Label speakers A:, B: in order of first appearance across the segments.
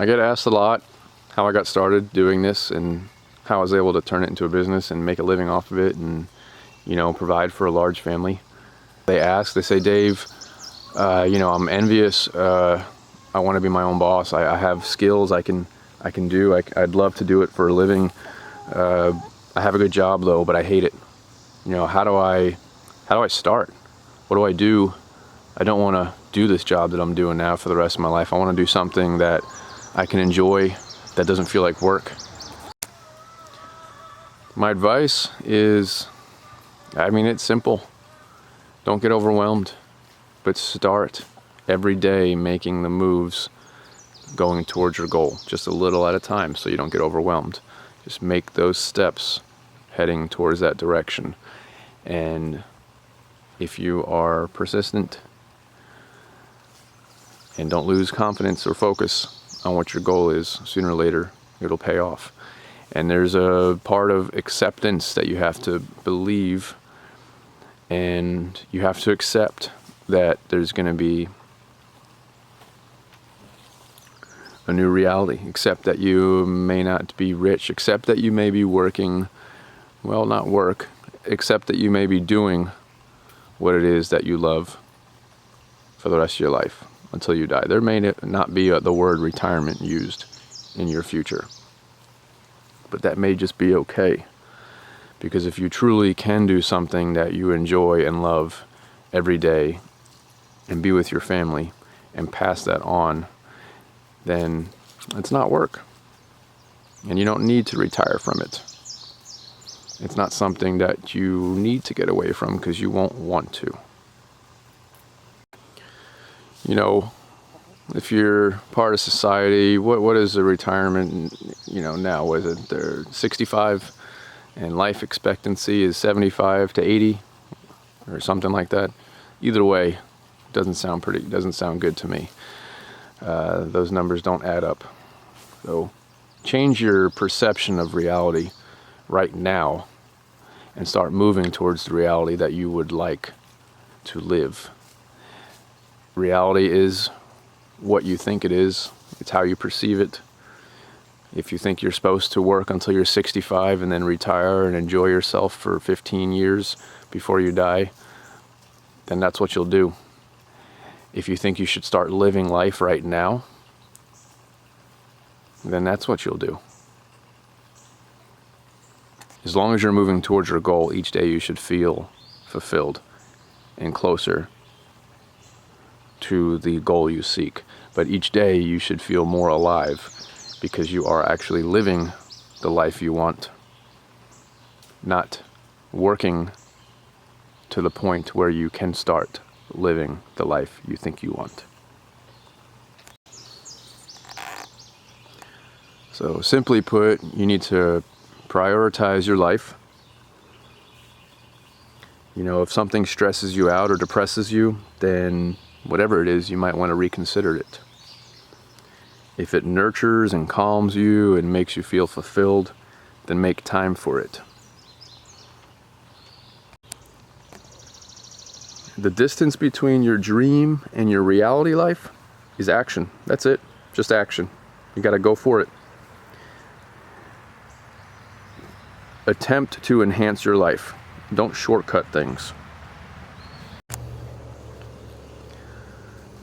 A: I get asked a lot how I got started doing this and how I was able to turn it into a business and make a living off of it and, you know, provide for a large family. They ask, they say, Dave, you know, I'm envious. I want to be my own boss. I have skills I can do. I'd love to do it for a living. I have a good job though, but I hate it. You know, how do I start? What do I do? I don't want to do this job that I'm doing now for the rest of my life. I want to do something that I can enjoy, that doesn't feel like work. My advice is, I mean, it's simple. Don't get overwhelmed, but start every day making the moves going towards your goal, just a little at a time so you don't get overwhelmed. Just make those steps heading towards that direction. And if you are persistent and don't lose confidence or focus on what your goal is, sooner or later it'll pay off. And there's a part of acceptance that you have to believe, and you have to accept that there's going to be a new reality. Accept that you may not be rich. Accept that you may be working, well, not work, accept that you may be doing what it is that you love for the rest of your life until you die. There may not be the word retirement used in your future, but that may just be okay. Because if you truly can do something that you enjoy and love every day and be with your family and pass that on, then it's not work. And you don't need to retire from it. It's not something that you need to get away from because you won't want to. You know, if you're part of society, what is the retirement, you know, now? Was it they're 65 and life expectancy is 75 to 80 or something like that? Either way, doesn't sound good to me. Those numbers don't add up. So change your perception of reality right now and start moving towards the reality that you would like to live. Reality is what you think it is. It's how you perceive it. If you think you're supposed to work until you're 65 and then retire and enjoy yourself for 15 years before you die, then that's what you'll do. If you think you should start living life right now, then that's what you'll do. As long as you're moving towards your goal, each day you should feel fulfilled and closer to the goal you seek. But each day you should feel more alive because you are actually living the life you want, not working to the point where you can start living the life you think you want. So simply put, you need to prioritize your life. You know, if something stresses you out or depresses you, then whatever it is, you might want to reconsider it. If it nurtures and calms you and makes you feel fulfilled, then make time for it. The distance between your dream and your reality life is action. That's it. Just action. You got to go for it. Attempt to enhance your life. Don't shortcut things.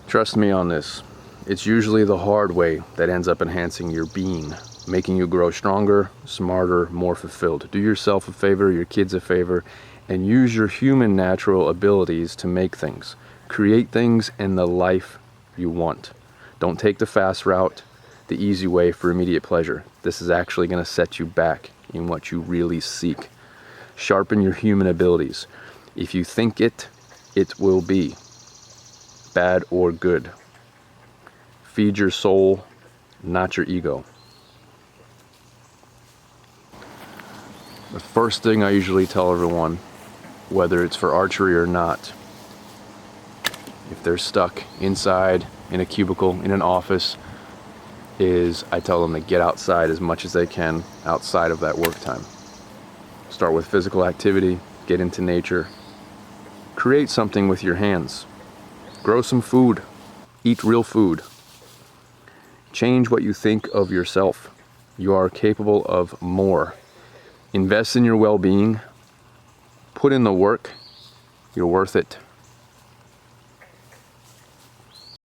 A: Trust me on this. It's usually the hard way that ends up enhancing your being, making you grow stronger, smarter, more fulfilled. Do yourself a favor, your kids a favor, and use your human natural abilities to make things. Create things in the life you want. Don't take the fast route, the easy way for immediate pleasure. This is actually going to set you back in what you really seek. Sharpen your human abilities. If you think it, it will be. Bad or good. Feed your soul, not your ego. The first thing I usually tell everyone, whether it's for archery or not, if they're stuck inside in a cubicle, in an office, is I tell them to get outside as much as they can outside of that work time. Start with physical activity, get into nature, create something with your hands, grow some food, eat real food. Change what you think of yourself. You are capable of more. Invest in your well-being. Put in the work. You're worth it.